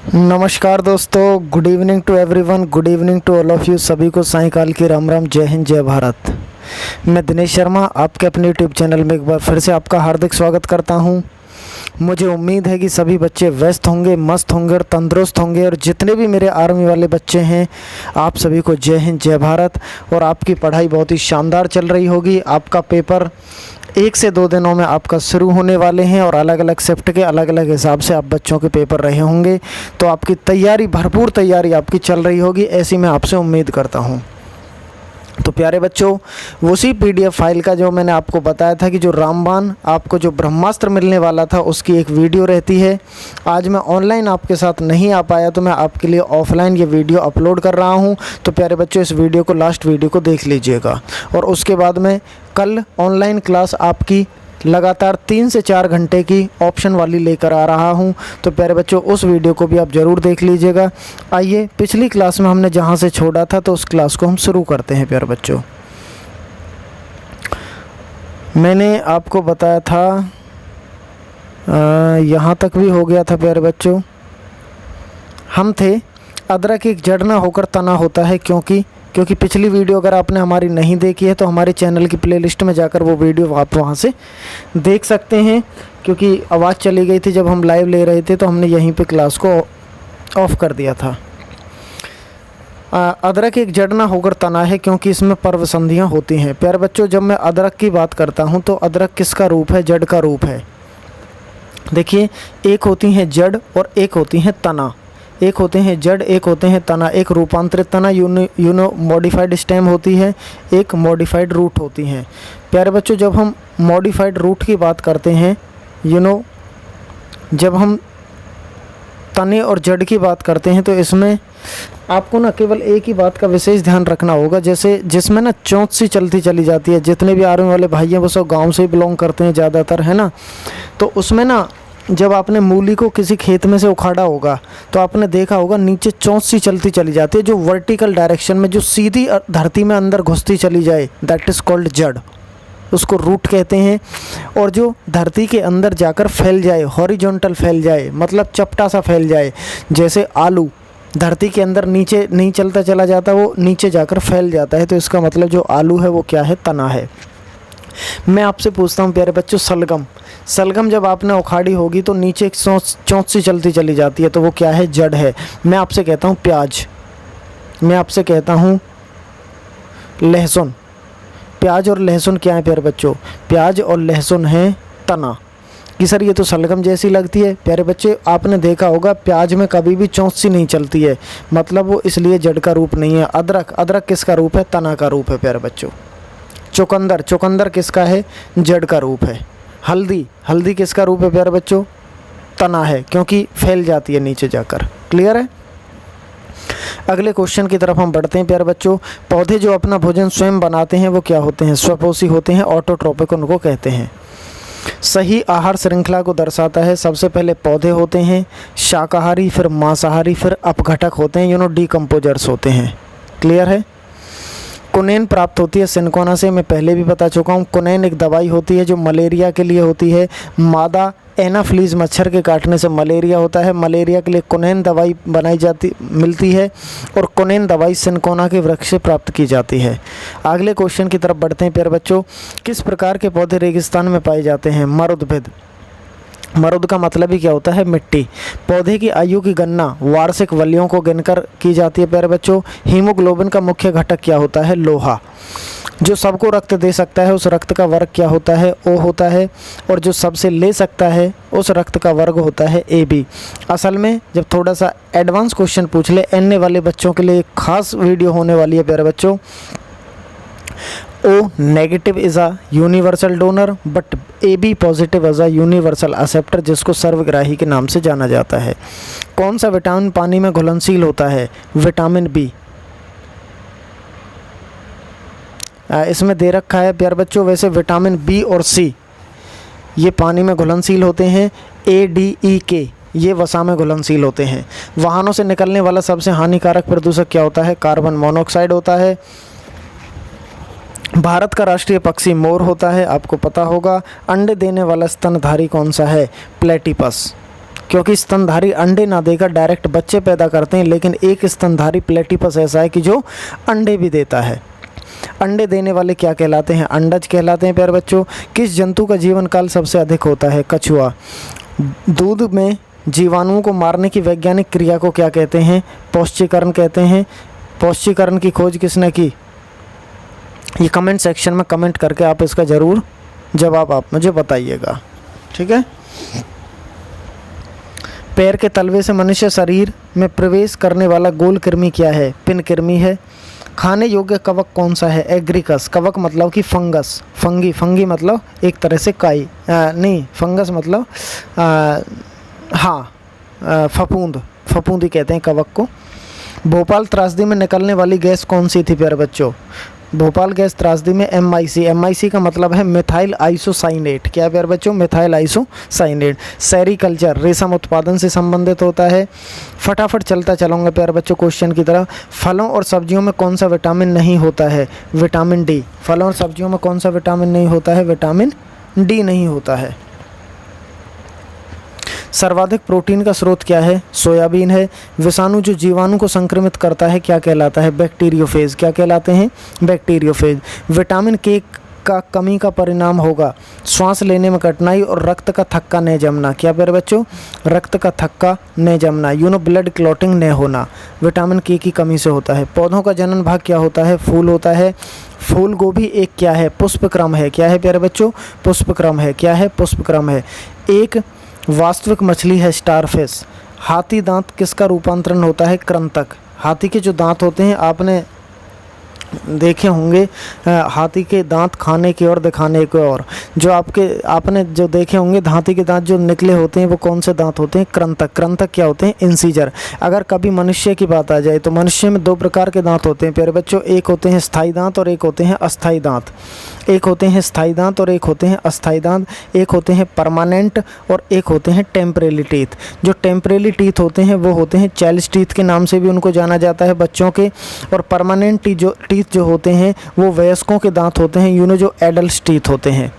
नमस्कार दोस्तों, good evening to everyone, good evening to all of you. सभी को सायंकाल की राम राम, जय हिंद, जय भारत। मैं दिनेश शर्मा आपके अपने यूट्यूब चैनल में एक बार फिर से आपका हार्दिक स्वागत करता हूं। मुझे उम्मीद है कि सभी बच्चे व्यस्त होंगे, मस्त होंगे और तंदुरुस्त होंगे। और जितने भी मेरे आर्मी वाले बच्चे हैं, आप सभी को जय हिंद, जय भारत। और आपकी पढ़ाई बहुत ही शानदार चल रही होगी। आपका पेपर 1 से 2 दिनों में आपका शुरू होने वाले हैं और अलग अलग शिफ्ट के अलग अलग हिसाब से आप बच्चों के पेपर रहे होंगे। तो आपकी तैयारी, भरपूर तैयारी आपकी चल रही होगी, ऐसी मैं आपसे उम्मीद करता हूं। तो प्यारे बच्चों, उसी पीडीएफ फाइल का जो मैंने आपको बताया था कि जो रामबाण आपको जो ब्रह्मास्त्र मिलने वाला था, उसकी एक वीडियो रहती है। आज मैं ऑनलाइन आपके साथ नहीं आ पाया, तो मैं आपके लिए ऑफलाइन ये वीडियो अपलोड कर रहा हूँ। तो प्यारे बच्चों, इस वीडियो को, लास्ट वीडियो को देख लीजिएगा। और उसके बाद में कल ऑनलाइन क्लास आपकी लगातार 3 से 4 घंटे की ऑप्शन वाली लेकर आ रहा हूं। तो प्यारे बच्चों, उस वीडियो को भी आप ज़रूर देख लीजिएगा। आइए, पिछली क्लास में हमने जहां से छोड़ा था, तो उस क्लास को हम शुरू करते हैं। प्यारे बच्चों, मैंने आपको बताया था, यहाँ तक भी हो गया था। प्यारे बच्चों, हम थे अदरक एक जड़ ना होकर तना होता है, क्योंकि पिछली वीडियो अगर आपने हमारी नहीं देखी है तो हमारे चैनल की प्लेलिस्ट में जाकर वो वीडियो आप वहाँ से देख सकते हैं। क्योंकि आवाज़ चली गई थी जब हम लाइव ले रहे थे, तो हमने यहीं पे क्लास को ऑफ कर दिया था। अदरक एक जड़ ना होकर तना है, क्योंकि इसमें पर्व संधियाँ होती हैं। प्यारे बच्चों, जब मैं अदरक की बात करता हूँ तो अदरक किसका रूप है? जड़ का रूप है। देखिए, एक होती हैं जड़ और एक होती हैं तना। एक होते हैं जड़, एक होते हैं तना। एक रूपांतरित तना मॉडिफाइड स्टेम होती है, एक मॉडिफाइड रूट होती हैं। प्यारे बच्चों, जब हम मॉडिफाइड रूट की बात करते हैं, जब हम तने और जड़ की बात करते हैं, तो इसमें आपको ना केवल एक ही बात का विशेष ध्यान रखना होगा। जैसे जिसमें ना चोंच सी चलती चली जाती है। जितने भी आर्मी वाले भाई हैं वो सब गाँव से बिलोंग करते हैं ज़्यादातर, है ना। तो उसमें ना, जब आपने मूली को किसी खेत में से उखाड़ा होगा तो आपने देखा होगा नीचे चोंच सी चलती चली जाती है, जो वर्टिकल डायरेक्शन में, जो सीधी धरती में अंदर घुसती चली जाए, दैट इज़ कॉल्ड जड़, उसको रूट कहते हैं। और जो धरती के अंदर जाकर फैल जाए, हॉरिजॉन्टल फैल जाए, मतलब चपटा सा फैल जाए। जैसे आलू धरती के अंदर नीचे नहीं चलता चला जाता, वो नीचे जाकर फैल जाता है। तो इसका मतलब जो आलू है वो क्या है? तना है। मैं आपसे पूछता हूँ प्यारे बच्चों, सलगम जब आपने उखाड़ी होगी तो नीचे एक चोंच सी चलती चली जाती है, तो वो क्या है? जड़ है। मैं आपसे कहता हूँ प्याज, मैं आपसे कहता हूँ लहसुन। प्याज और लहसुन क्या है प्यारे बच्चों? प्याज और लहसुन है तना। कि सर ये तो सलगम जैसी लगती है। प्यारे बच्चे, आपने देखा होगा प्याज में कभी भी चोंच सी नहीं चलती है, मतलब वो इसलिए जड़ का रूप नहीं है। अदरक किसका रूप है? तना का रूप है प्यारे बच्चों। चुकंदर किसका है? जड़ का रूप है। हल्दी किसका रूप है प्यारे बच्चों? तना है, क्योंकि फैल जाती है नीचे जाकर। क्लियर है? अगले क्वेश्चन की तरफ हम बढ़ते हैं प्यारे बच्चों। पौधे जो अपना भोजन स्वयं बनाते हैं वो क्या होते हैं? स्वपोषी होते हैं, ऑटोट्रोपिक उनको कहते हैं। सही आहार श्रृंखला को दर्शाता है। सबसे पहले पौधे होते हैं शाकाहारी, फिर मांसाहारी, फिर अपघटक होते हैं, डीकम्पोजर्स होते हैं। क्लियर है? कुनैन प्राप्त होती है सिनकोना से, मैं पहले भी बता चुका हूँ। कुनैन एक दवाई होती है जो मलेरिया के लिए होती है। मादा एनाफ्लीज मच्छर के काटने से मलेरिया होता है। मलेरिया के लिए कुनैन दवाई मिलती है, और कुनैन दवाई सिनकोना के वृक्ष से प्राप्त की जाती है। अगले क्वेश्चन की तरफ बढ़ते हैं प्यारे बच्चों। किस प्रकार के पौधे रेगिस्तान में पाए जाते हैं? मरुद्भिद। मरुद का मतलब ही क्या होता है? मिट्टी। पौधे की आयु की गणना वार्षिक वलियों को गिनकर की जाती है प्यारे बच्चों। हीमोग्लोबिन का मुख्य घटक क्या होता है? लोहा। जो सबको रक्त दे सकता है उस रक्त का वर्ग क्या होता है? ओ होता है। और जो सबसे ले सकता है उस रक्त का वर्ग होता है AB। असल में जब थोड़ा सा एडवांस क्वेश्चन पूछ ले, एनए वाले बच्चों के लिए एक खास वीडियो होने वाली है प्यारे बच्चों। O negative is a universal donor, but AB positive is a universal acceptor, जिसको सर्वग्राही के नाम से जाना जाता है। कौन सा विटामिन पानी में घुलनशील होता है? Vitamin B। इसमें दे रखा है प्यारे बच्चों, वैसे विटामिन B और C ये पानी में घुलनशील होते हैं। ADEK ये वसा में घुलनशील होते हैं। वाहनों से निकलने वाला सबसे हानिकारक प्रदूषक क्या होता है? कार्बन मोनोऑक्साइड होता है। भारत का राष्ट्रीय पक्षी मोर होता है, आपको पता होगा। अंडे देने वाला स्तनधारी कौन सा है? प्लेटिपस। क्योंकि स्तनधारी अंडे ना देकर डायरेक्ट बच्चे पैदा करते हैं, लेकिन एक स्तनधारी प्लेटिपस ऐसा है कि जो अंडे भी देता है। अंडे देने वाले क्या कहलाते हैं? अंडज कहलाते हैं प्यारे बच्चों। किस जंतु का जीवन काल सबसे अधिक होता है? कछुआ। दूध में जीवाणुओं को मारने की वैज्ञानिक क्रिया को क्या कहते हैं? पौष्टिकरण कहते हैं। पौष्टिकरण की खोज किसने की? ये कमेंट सेक्शन में कमेंट करके आप इसका ज़रूर जवाब आप मुझे बताइएगा, ठीक है। पैर के तलवे से मनुष्य शरीर में प्रवेश करने वाला गोल कृमि क्या है? पिन कृमि है। खाने योग्य कवक कौन सा है? एग्रिकस। कवक मतलब कि फंगस। फंगी मतलब एक तरह से काई, नहीं, फंगस मतलब फफूंद ही कहते हैं कवक को। भोपाल त्रासदी में निकलने वाली गैस कौन सी थी प्यारे बच्चों? भोपाल गैस त्रासदी में MIC का मतलब है मिथाइल आइसोसाइनेट। क्या प्यारे बच्चों? Methyl isocyanate. सेरीकल्चर रेशम उत्पादन से संबंधित होता है। फटाफट चलता चलूँगा प्यारे बच्चों क्वेश्चन की तरफ। फलों और सब्जियों में कौन सा विटामिन नहीं होता है? Vitamin D. फलों और सब्जियों में कौन सा विटामिन नहीं होता है? विटामिन डी नहीं होता है। सर्वाधिक प्रोटीन का स्रोत क्या है? सोयाबीन है। विषाणु जो जीवाणु को संक्रमित करता है क्या कहलाता है? बैक्टीरियोफेज। क्या कहलाते हैं? बैक्टीरियोफेज। विटामिन के का कमी का परिणाम होगा श्वास लेने में कठिनाई और रक्त का थक्का न जमना। क्या प्यारे बच्चों? रक्त का थक्का न जमना, ब्लड क्लॉटिंग न होना, विटामिन के की कमी से होता है। पौधों का जनन भाग क्या होता है? फूल होता है। फूल गोभी एक क्या है? पुष्पक्रम है। क्या है प्यारे बच्चों? पुष्पक्रम है। क्या है? पुष्पक्रम है। एक वास्तविक मछली है स्टारफिश। हाथी दांत किसका रूपांतरण होता है? कृंतक। हाथी के जो दांत होते हैं आपने देखे होंगे, हाथी के दांत खाने की और दिखाने की और, जो आपने जो देखे होंगे हाथी के दांत जो निकले होते हैं वो कौन से दांत होते हैं? कृंतक। कृंतक क्या होते हैं? इंसीजर। अगर कभी मनुष्य की बात आ जाए तो मनुष्य में दो प्रकार के दांत होते हैं प्यारे बच्चों, एक होते हैं स्थायी दांत और एक होते हैं अस्थायी दांत। एक होते हैं स्थायी दांत और एक होते हैं अस्थायी दांत। एक होते हैं परमानेंट और एक होते हैं टेम्परेरी टीथ। जो टेम्परेरी टीथ होते हैं वो होते हैं चाइल्ड्स टीथ के नाम से भी उनको जाना जाता है, बच्चों के। और परमानेंट टीथ जो होते हैं वो वयस्कों के दांत होते हैं, जो एडल्ट टीथ होते हैं।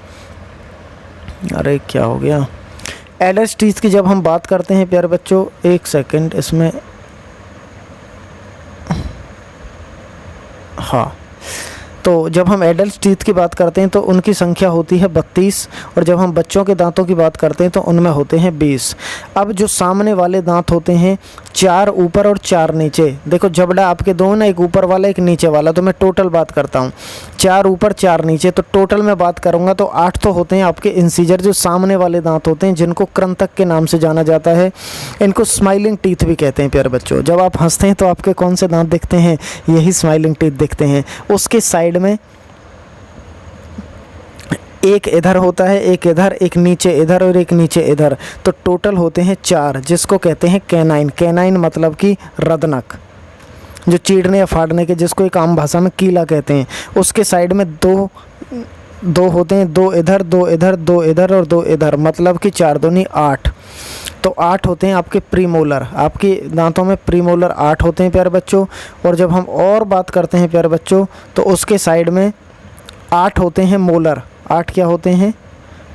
अरे क्या हो गया? एडल्ट टीथ की जब हम बात करते हैं प्यारे बच्चों, एक सेकंड इसमें, हाँ, तो जब हम एडल्ट टीथ की बात करते हैं तो उनकी संख्या होती है 32 और जब हम बच्चों के दांतों की बात करते हैं तो उनमें होते हैं 20। अब जो सामने वाले दांत होते हैं 4 ऊपर और 4 नीचे, देखो जबड़ा आपके दो ना, एक ऊपर वाला एक नीचे वाला, तो मैं टोटल बात करता हूँ 4 ऊपर 4 नीचे, तो टोटल मैं बात करूँगा तो 8 तो होते हैं आपके इंसीजर, जो सामने वाले दांत होते हैं जिनको कृंतक के नाम से जाना जाता है। इनको स्माइलिंग टीथ भी कहते हैं प्यारे बच्चों। जब आप हंसते हैं तो आपके कौन से दांत दिखते हैं? यही स्माइलिंग टीथ दिखते हैं। उसके साइड में एक इधर होता है, एक इधर, एक नीचे इधर और एक नीचे इधर, तो टोटल होते हैं 4, जिसको कहते हैं कैनाइन। कैनाइन मतलब कि रदनक, जो चीड़ने या फाड़ने के, जिसको एक आम भाषा में कीला कहते हैं। उसके साइड में दो होते हैं, 2 इधर 2 इधर 2 इधर और 2 इधर, मतलब कि 4 दूनी 8। तो 8 होते हैं आपके प्रीमोलर। आपके दांतों में प्रीमोलर 8 होते हैं प्यारे बच्चों। और जब हम और बात करते हैं प्यारे बच्चों तो उसके साइड में 8 होते हैं मोलर। 8 क्या होते हैं?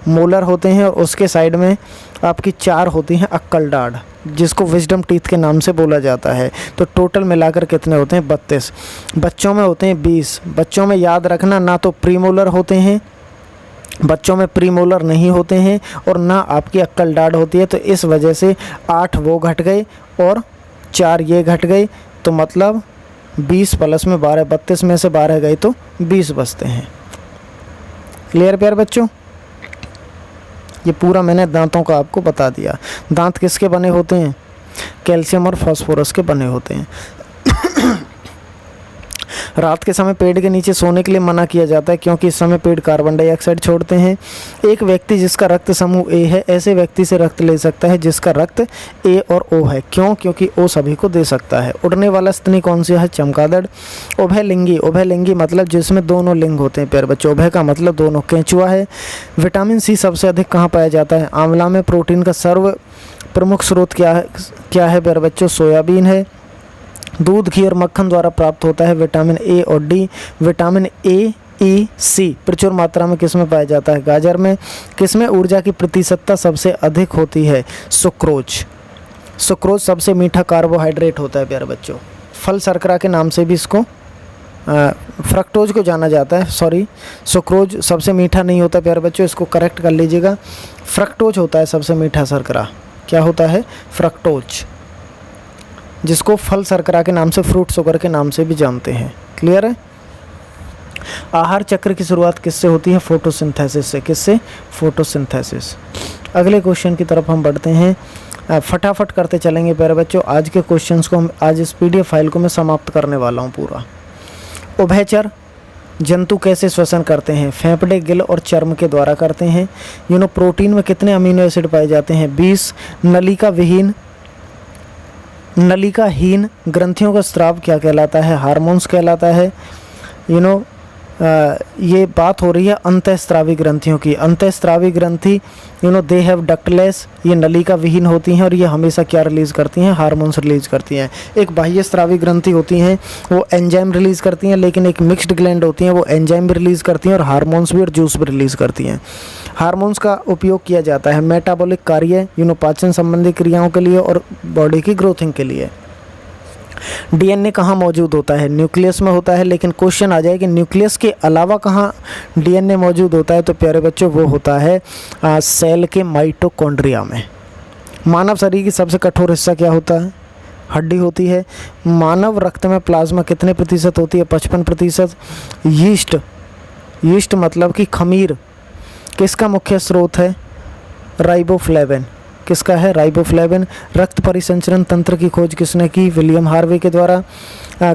मोलर होते हैं। और उसके साइड में आपकी 4 होती हैं अक्कल डाढ़, जिसको विजडम टीथ के नाम से बोला जाता है। तो टोटल मिलाकर कितने होते हैं? 32। बच्चों में होते हैं 20। बच्चों में याद रखना, ना तो प्रीमोलर होते हैं, बच्चों में प्रीमोलर नहीं होते हैं, और ना आपकी अक्कल डाढ़ होती है। तो इस वजह से 8 वो घट गए और 4 ये घट गए, तो मतलब 20 प्लस में 12, 32 में से 12 गए तो 20 बचते हैं। क्लियर प्यारे बच्चों? ये पूरा मैंने दांतों का आपको बता दिया। दांत किसके बने होते हैं? कैल्शियम और फास्फोरस के बने होते हैं। रात के समय पेड़ के नीचे सोने के लिए मना किया जाता है, क्योंकि इस समय पेड़ कार्बन डाइऑक्साइड छोड़ते हैं। एक व्यक्ति जिसका रक्त समूह ए है ऐसे व्यक्ति से रक्त ले सकता है जिसका रक्त ए और ओ है। क्यों? क्योंकि ओ सभी को दे सकता है। उड़ने वाला स्तनी कौन सी है? चमगादड़। उभयलिंगी। उभयलिंगी मतलब जिसमें दोनों लिंग होते हैं प्यारे बच्चों। उभय का मतलब दोनों। केंचुआ है। विटामिन सी सबसे अधिक कहाँ पाया जाता है? आंवला में। प्रोटीन का सर्व प्रमुख स्रोत क्या है प्यारे बच्चों? सोयाबीन है। दूध, घी और मक्खन द्वारा प्राप्त होता है विटामिन ए और डी। विटामिन ए सी प्रचुर मात्रा में किस में पाया जाता है? गाजर में। किस में ऊर्जा की प्रतिशतता सबसे अधिक होती है? सुक्रोज। सुक्रोज सबसे मीठा कार्बोहाइड्रेट होता है प्यारे बच्चों। फल शर्करा के नाम से भी इसको फ्रक्टोज को जाना जाता है। सॉरी, सुक्रोज सबसे मीठा नहीं होता प्यारे बच्चों, इसको करेक्ट कर लीजिएगा। फ्रक्टोज होता है सबसे मीठा शर्करा। क्या होता है? फ्रक्टोज, जिसको फल शर्करा के नाम से, फ्रूट शुगर के नाम से भी जानते हैं। क्लियर है? आहार चक्र की शुरुआत किससे होती है? फोटोसिंथेसिस से। किससे? फोटोसिंथेसिस। अगले क्वेश्चन की तरफ हम बढ़ते हैं। फटाफट करते चलेंगे प्यारे बच्चों। आज के क्वेश्चंस को हम, आज इस PDF फाइल को मैं समाप्त करने वाला हूँ पूरा। उभयचर जंतु कैसे श्वसन करते हैं? फेफड़े, गिल और चर्म के द्वारा करते हैं। प्रोटीन में कितने अमीनो एसिड पाए जाते हैं? 20। नलिकाहीन ग्रंथियों का स्राव क्या कहलाता है? हार्मोन्स कहलाता है। ये बात हो रही है अंतःस्रावी ग्रंथियों की। अंतःस्रावी ग्रंथि दे हैव डक्टलेस, ये नलिका विहीन होती हैं और ये हमेशा क्या रिलीज़ करती हैं? हार्मोन्स रिलीज करती हैं। एक बाह्य स्रावी ग्रंथि होती हैं, वो एंजाइम रिलीज़ करती हैं, लेकिन एक मिक्स्ड ग्लैंड होती हैं, वो एंजाइम भी रिलीज़ करती हैं और हार्मोन्स भी और जूस भी रिलीज़ करती हैं। हार्मोन्स का उपयोग किया जाता है मेटाबॉलिक कार्य, पाचन संबंधी क्रियाओं के लिए और बॉडी की ग्रोथिंग के लिए। DNA कहाँ मौजूद होता है? न्यूक्लियस में होता है। लेकिन क्वेश्चन आ जाए कि न्यूक्लियस के अलावा कहाँ DNA मौजूद होता है, तो प्यारे बच्चों वो होता है सेल के माइटोकॉन्ड्रिया में। मानव शरीर की सबसे कठोर हिस्सा क्या होता है? हड्डी होती है। मानव रक्त में प्लाज्मा कितने प्रतिशत होती है? 55%। यीस्ट मतलब कि खमीर किसका मुख्य स्रोत है? राइबोफ्लेविन। किसका है? राइबोफ्लेविन। रक्त परिसंचरण तंत्र की खोज किसने की? विलियम हार्वे के द्वारा।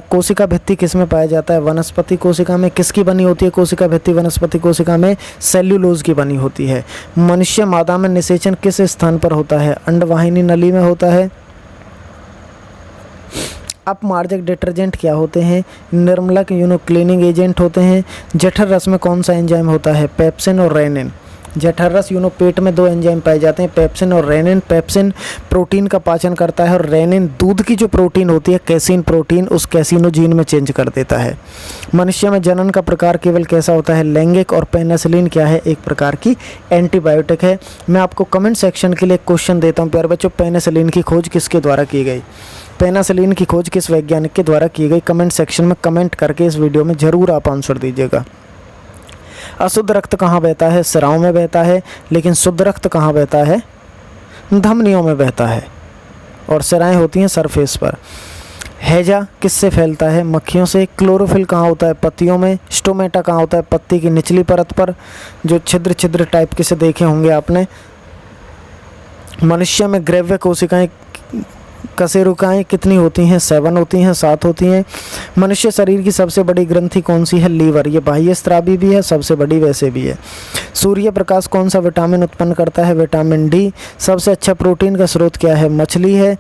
कोशिका भित्ति किस में पाया जाता है? वनस्पति कोशिका में। किसकी बनी होती है कोशिका भित्ति? वनस्पति कोशिका में सेल्यूलोज की बनी होती है। मनुष्य मादा में निषेचन किस स्थान पर होता है? अंडवाहिनी नली में होता है। अपमार्जक डिटर्जेंट क्या होते हैं? निर्मलक क्लीनिंग एजेंट होते हैं। जठर रस में कौन सा एंजाइम होता है? पेप्सिन और रेनिन। जठर रस पेट में 2 एंजाइम पाए जाते हैं, पेप्सिन और रेनिन। पेप्सिन प्रोटीन का पाचन करता है और रेनिन दूध की जो प्रोटीन होती है, कैसीन प्रोटीन, उस कैसीनोजीन में चेंज कर देता है। मनुष्य में जनन का प्रकार केवल कैसा होता है? लैंगिक। और पेनिसिलिन क्या है? एक प्रकार की एंटीबायोटिक है। मैं आपको कमेंट सेक्शन के लिए क्वेश्चन देता हूँ प्यारे बच्चों, पेनिसिलिन की खोज किसके द्वारा की गई? पेनिसिलिन की खोज किस वैज्ञानिक के द्वारा की गई? कमेंट सेक्शन में कमेंट करके इस वीडियो में ज़रूर आप आंसर दीजिएगा। अशुद्ध रक्त कहाँ बहता है? सिराओं में बहता है। लेकिन शुद्ध रक्त कहाँ बहता है? धमनियों में बहता है। और सिराएं होती हैं सरफेस पर। हैजा किससे फैलता है? मक्खियों से। क्लोरोफिल कहाँ होता है? पत्तियों में। स्टोमेटा कहाँ होता है? पत्ती की निचली परत पर, जो छिद्र छिद्र टाइप के से देखे होंगे आपने। मनुष्य में ग्रेव्य कोशिकाएं, कशेरुकाएँ कितनी होती हैं? 7 होती हैं, 7 होती हैं। मनुष्य शरीर की सबसे बड़ी ग्रंथि कौन सी है? लीवर। ये बाह्य स्रावी भी है, सबसे बड़ी वैसे भी है। सूर्य प्रकाश कौन सा विटामिन उत्पन्न करता है? Vitamin D. सबसे अच्छा प्रोटीन का स्रोत क्या है? मछली है।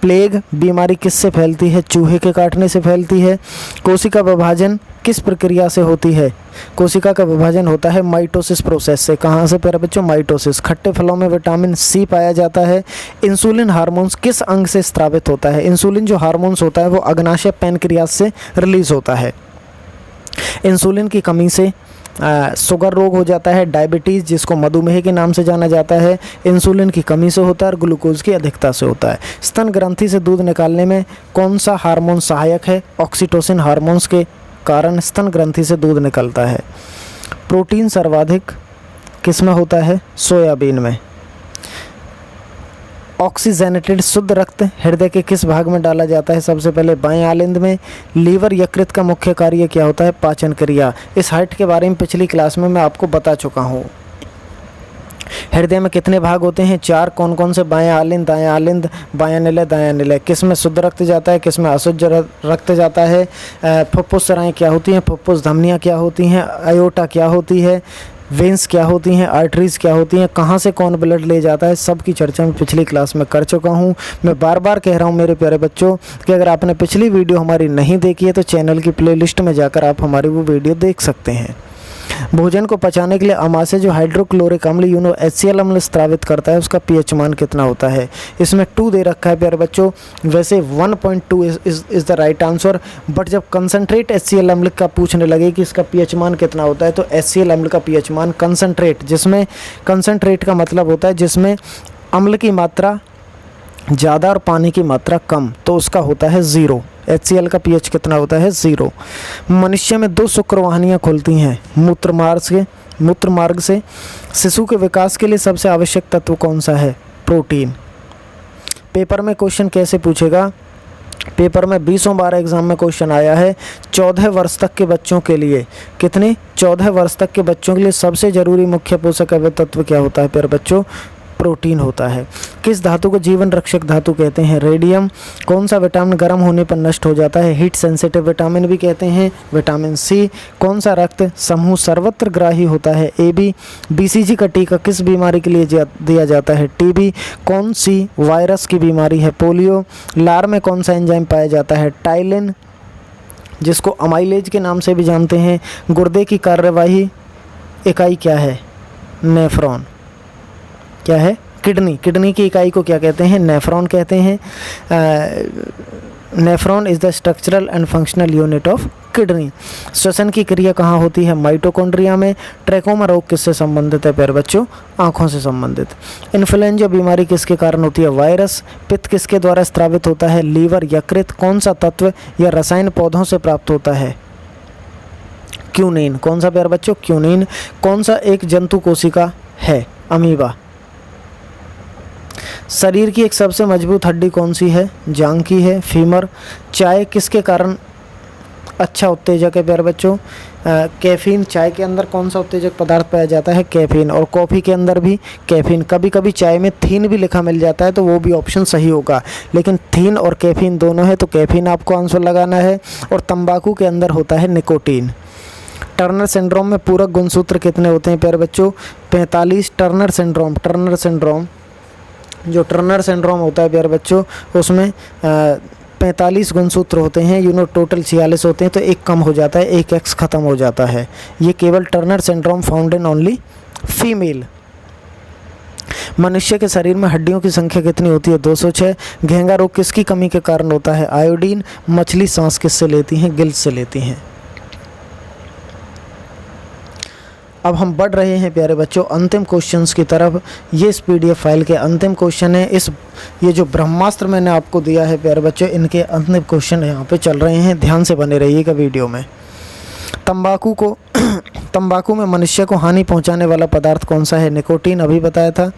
प्लेग बीमारी किससे फैलती है? चूहे के काटने से फैलती है। कोशिका विभाजन किस प्रक्रिया से होती है? कोशिका का विभाजन होता है माइटोसिस प्रोसेस से। कहाँ से प्यारे बच्चों? माइटोसिस। खट्टे फलों में विटामिन सी पाया जाता है। इंसुलिन हार्मोन्स किस अंग से स्रावित होता है? इंसुलिन जो हार्मोन्स होता है वो अग्नाशय पैनक्रियास से रिलीज होता है। इंसुलिन की कमी से शुगर रोग हो जाता है, डायबिटीज़ जिसको मधुमेह के नाम से जाना जाता है, इंसुलिन की कमी से होता है और ग्लूकोज की अधिकता से होता है। स्तन ग्रंथि से दूध निकालने में कौन सा हार्मोन सहायक है? ऑक्सीटोसिन हार्मोन्स के कारण स्तन ग्रंथि से दूध निकलता है। प्रोटीन सर्वाधिक किस में होता है? सोयाबीन में। ऑक्सीजनेटेड शुद्ध रक्त हृदय के किस भाग में डाला जाता है? सबसे पहले बाएं आलिंद में। लीवर यकृत का मुख्य कार्य क्या होता है? पाचन क्रिया। इस हाइट के बारे में पिछली क्लास में मैं आपको बता चुका हूँ। हृदय में कितने भाग होते हैं? 4। कौन कौन से? बाएं आलिंद, दाएं आलिंद, बायां निलय, दायां निलय। किस में शुद्ध रक्त जाता है, किस में अशुद्ध रक्त जाता है? फुफ्फुस सराएं क्या होती हैं? फुफ्फुस धमनियाँ क्या होती हैं? अयोटा क्या होती है? वेंस क्या होती हैं? आर्टरीज क्या होती हैं? कहाँ से कौन ब्लड ले जाता है? सब की चर्चा मैं पिछली क्लास में कर चुका हूँ। मैं बार बार कह रहा हूँ मेरे प्यारे बच्चों कि अगर आपने पिछली वीडियो हमारी नहीं देखी है तो चैनल की प्लेलिस्ट में जाकर आप हमारी वो वीडियो देख सकते हैं। भोजन को पचाने के लिए अमाशय जो हाइड्रोक्लोरिक अम्ल HCl अम्ल स्रावित करता है उसका pH मान कितना होता है। इसमें 2 दे रखा है प्यारे बच्चों, वैसे 1.2 is the right answer, but जब कंसनट्रेट HCl अम्ल का पूछने लगे कि इसका pH मान कितना होता है तो HCl अम्ल का pH मान कंसनट्रेट, जिसमें कंसनट्रेट का मतलब होता है जिसमें अम्ल की मात्रा ज़्यादा और पानी की मात्रा कम, तो उसका होता है 0। HCl का pH कितना होता है 0। मनुष्य में 2 शुक्रवाहिनियाँ खुलती हैं मूत्रमार्ग से। शिशु के विकास के लिए सबसे आवश्यक तत्व कौन सा है? प्रोटीन। पेपर में क्वेश्चन कैसे पूछेगा? पेपर में 20 बार एग्जाम में क्वेश्चन आया है 14 वर्ष तक के बच्चों के लिए, कितने 14 वर्ष तक के बच्चों के लिए सबसे ज़रूरी मुख्य पोषक तत्व क्या होता है प्यारे बच्चों? प्रोटीन होता है। किस धातु को जीवन रक्षक धातु कहते हैं? रेडियम। कौन सा विटामिन गर्म होने पर नष्ट हो जाता है? हीट सेंसिटिव विटामिन भी कहते हैं, विटामिन सी। कौन सा रक्त समूह सर्वत्र ग्राही होता है? AB। BCG का टीका किस बीमारी के लिए दिया जाता है? TB। कौन सी वायरस की बीमारी है? पोलियो। लार में कौन सा एंजाइम पाया जाता है? टाइलिन, जिसको अमाइलेज के नाम से भी जानते हैं। गुर्दे की कार्यवाही इकाई क्या है? नेफ्रॉन। क्या है? किडनी। किडनी की इकाई को क्या कहते हैं? नेफ्रॉन कहते हैं। Nephron is the structural and functional unit of kidney. श्वसन की क्रिया कहाँ होती है? माइटोकॉन्ड्रिया में। ट्रैकोमा रोग किससे संबंधित है प्यारे बच्चों? आँखों से संबंधित। इन्फ्लुएंजा बीमारी किसके कारण होती है? वायरस। पित्त किसके द्वारा स्रावित होता है? लीवर, यकृत। कौन सा तत्व या रसायन पौधों से प्राप्त होता है? क्यूनिन। कौन सा प्यारे बच्चों? क्यूनिन। कौन सा एक जंतु कोशिका है? अमीबा। शरीर की एक सबसे मजबूत हड्डी कौन सी है? जांघ की है। फीमर। चाय किसके कारण अच्छा उत्तेजक है प्यारे बच्चों? कैफीन। चाय के अंदर कौन सा उत्तेजक पदार्थ पाया जाता है? कैफीन। और कॉफ़ी के अंदर भी कैफीन। कभी कभी चाय में थीन भी लिखा मिल जाता है तो वो भी ऑप्शन सही होगा, लेकिन थीन और कैफीन दोनों है तो कैफीन आपको आंसर लगाना है। और तंबाकू के अंदर होता है निकोटीन। टर्नर सिंड्रोम में पूरक गुणसूत्र कितने होते हैं प्यारे बच्चों? 45। टर्नर सिंड्रोम जो टर्नर सिंड्रोम होता है प्यारे बच्चों उसमें 45 गुणसूत्र होते हैं, टोटल 46 होते हैं, तो एक कम हो जाता है, एक एक्स ख़त्म हो जाता है। ये केवल Turner syndrome found in only female. मनुष्य के शरीर में हड्डियों की संख्या कितनी होती है? 206। घेंगा रोग किसकी कमी के कारण होता है? आयोडीन। मछली सांस किससे लेती हैं? गिल्स से लेती हैं। अब हम बढ़ रहे हैं प्यारे बच्चों अंतिम क्वेश्चंस की तरफ। ये इस PDF फाइल के अंतिम क्वेश्चन है। ये जो ब्रह्मास्त्र मैंने आपको दिया है प्यारे बच्चों, इनके अंतिम क्वेश्चन यहाँ पे चल रहे हैं, ध्यान से बने रहिएगा वीडियो में। तंबाकू में मनुष्य को हानि पहुँचाने वाला पदार्थ कौन सा है? निकोटीन, अभी बताया था।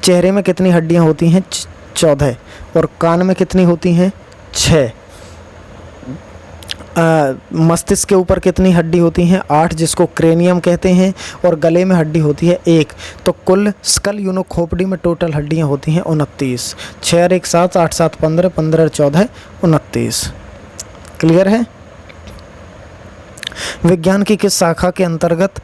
चेहरे में कितनी हड्डियाँ होती हैं? 14। और कान में कितनी होती हैं? 6। मस्तिष्क के ऊपर कितनी हड्डी होती हैं? 8, जिसको क्रेनियम कहते हैं। और गले में हड्डी होती है 1। तो कुल स्कल खोपड़ी में टोटल हड्डियां होती हैं 29। 6 और 1 7, 8 7 15, 15 और 14 29। क्लियर है? विज्ञान की किस शाखा के अंतर्गत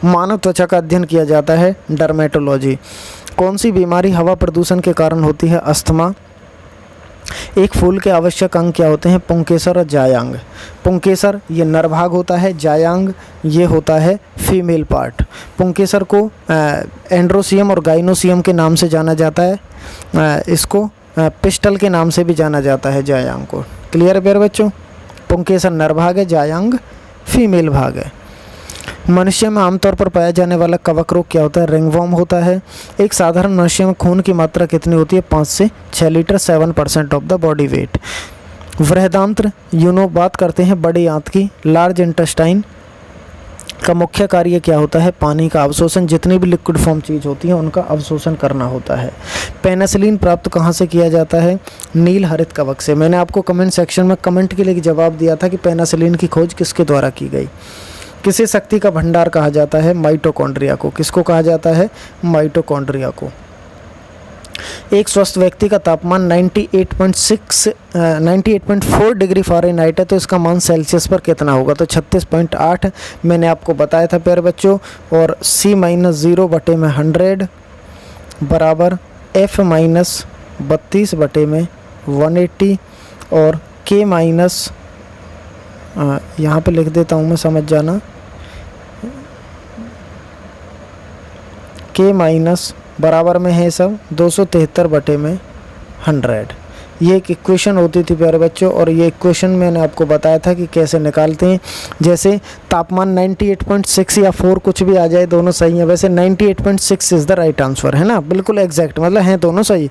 मानव त्वचा का अध्ययन किया जाता है? डर्मेटोलॉजी। कौन सी बीमारी हवा प्रदूषण के कारण होती है? अस्थमा। एक फूल के आवश्यक अंग क्या होते हैं? पुंकेसर और जायांग। पुंकेसर ये नर भाग होता है, जायांग ये होता है फीमेल पार्ट। पुंकेसर को एंड्रोसियम और गाइनोसियम के नाम से जाना जाता है। इसको पिस्टल के नाम से भी जाना जाता है जायांग को। क्लियर है प्यारे बच्चों? पुंकेसर नर भाग है, जायांग फीमेल भाग है। मनुष्य में आमतौर पर पाया जाने वाला कवक रोग क्या होता है? रिंगवॉर्म होता है। एक साधारण मनुष्य में खून की मात्रा कितनी होती है? 5 से 6 litre, 7% of the body weight. बृहदांत्र बात करते हैं बड़े आंत की। लार्ज इंटेस्टाइन का मुख्य कार्य क्या होता है? पानी का अवशोषण। जितनी भी लिक्विड फॉर्म चीज़ होती है उनका अवशोषण करना होता है। पेनिसिलिन प्राप्त कहाँ से किया जाता है? नील हरित कवक से। मैंने आपको कमेंट सेक्शन में कमेंट के लिए जवाब दिया था कि पेनिसिलिन की खोज किसके द्वारा की गई। किसे शक्ति का भंडार कहा जाता है? माइटोकॉन्ड्रिया को। किसको कहा जाता है? माइटोकॉन्ड्रिया को। एक स्वस्थ व्यक्ति का तापमान 98.4 डिग्री फ़ारेनहाइट है, तो इसका मान सेल्सियस पर कितना होगा? तो 36.8 मैंने आपको बताया था प्यारे बच्चों। और C-0/100 बराबर F-32/180 और K- यहाँ पे लिख देता हूँ मैं, समझ जाना। k माइनस बराबर में है सब 273/100। ये एक इक्वेशन होती थी प्यारे बच्चों, और ये इक्वेशन मैंने आपको बताया था कि कैसे निकालते हैं। जैसे तापमान 98.6 या 4 कुछ भी आ जाए, दोनों सही है। वैसे 98.6 इज़ द राइट आंसर, है ना, बिल्कुल एग्जैक्ट, मतलब हैं दोनों सही।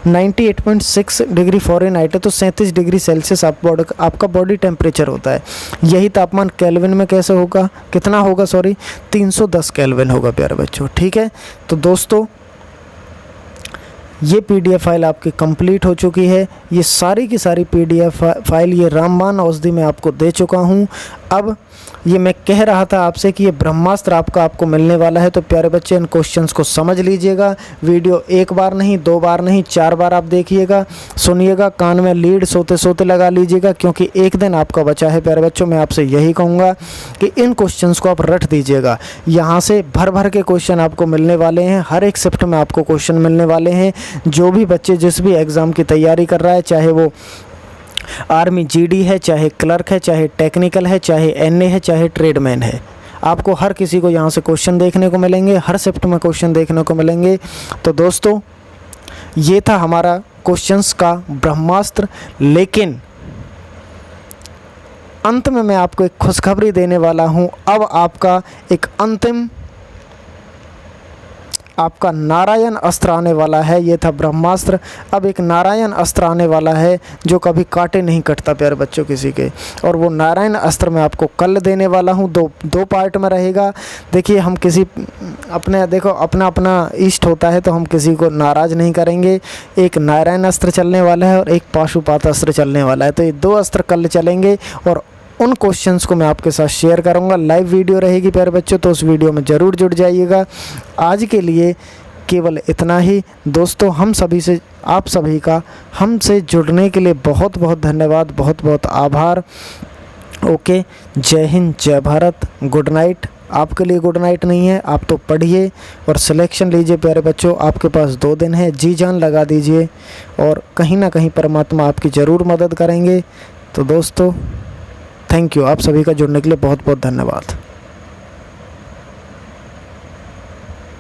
98.6 डिग्री फ़ारेनहाइट है तो 37 डिग्री सेल्सियस आपका बॉडी टेम्परेचर होता है। यही तापमान केल्विन में कैसे होगा, कितना होगा, सॉरी 310 केल्विन होगा प्यारे बच्चों। ठीक है, तो दोस्तों ये PDF फाइल आपकी कंप्लीट हो चुकी है। ये सारी की सारी PDF फाइल ये रामबाण औषधि में आपको दे चुका हूँ। अब ये मैं कह रहा था आपसे कि ये ब्रह्मास्त्र आपको मिलने वाला है, तो प्यारे बच्चे इन क्वेश्चंस को समझ लीजिएगा। वीडियो एक बार नहीं, 2 बार नहीं, 4 बार आप देखिएगा, सुनिएगा, कान में लीड सोते सोते लगा लीजिएगा, क्योंकि एक दिन आपका बचा है प्यारे बच्चों। मैं आपसे यही कहूँगा कि इन क्वेश्चंस को आप रट दीजिएगा। यहाँ से भर भर के क्वेश्चन आपको मिलने वाले हैं, हर एक शिफ्ट में आपको क्वेश्चन मिलने वाले हैं। जो भी बच्चे जिस भी एग्ज़ाम की तैयारी कर रहा है, चाहे वो आर्मी GD है, चाहे क्लर्क है, चाहे टेक्निकल है, चाहे NA है, चाहे ट्रेडमैन है, आपको हर किसी को यहाँ से क्वेश्चन देखने को मिलेंगे, हर शिफ्ट में क्वेश्चन देखने को मिलेंगे। तो दोस्तों ये था हमारा क्वेश्चंस का ब्रह्मास्त्र। लेकिन अंत में मैं आपको एक खुशखबरी देने वाला हूँ। अब आपका एक अंतिम आपका नारायण अस्त्र आने वाला है। ये था ब्रह्मास्त्र, अब एक नारायण अस्त्र आने वाला है जो कभी काटे नहीं कटता प्यारे बच्चों किसी के। और वो नारायण अस्त्र मैं आपको कल देने वाला हूँ, दो पार्ट में रहेगा। देखिए हम किसी अपना इष्ट होता है तो हम किसी को नाराज़ नहीं करेंगे। एक नारायण अस्त्र चलने वाला है और एक पाशुपात अस्त्र चलने वाला है, तो ये 2 अस्त्र कल चलेंगे और उन क्वेश्चंस को मैं आपके साथ शेयर करूंगा। लाइव वीडियो रहेगी प्यारे बच्चों, तो उस वीडियो में ज़रूर जुड़ जाइएगा। आज के लिए केवल इतना ही दोस्तों। आप सभी का हमसे जुड़ने के लिए बहुत बहुत धन्यवाद, बहुत बहुत आभार। ओके, जय हिंद, जय भारत, गुड नाइट। आपके लिए गुड नाइट नहीं है, आप तो पढ़िए और सिलेक्शन लीजिए प्यारे बच्चों। आपके पास 2 दिन है, जी जान लगा दीजिए और कहीं ना कहीं परमात्मा आपकी ज़रूर मदद करेंगे। तो दोस्तों थैंक यू, आप सभी का जुड़ने के लिए बहुत बहुत धन्यवाद।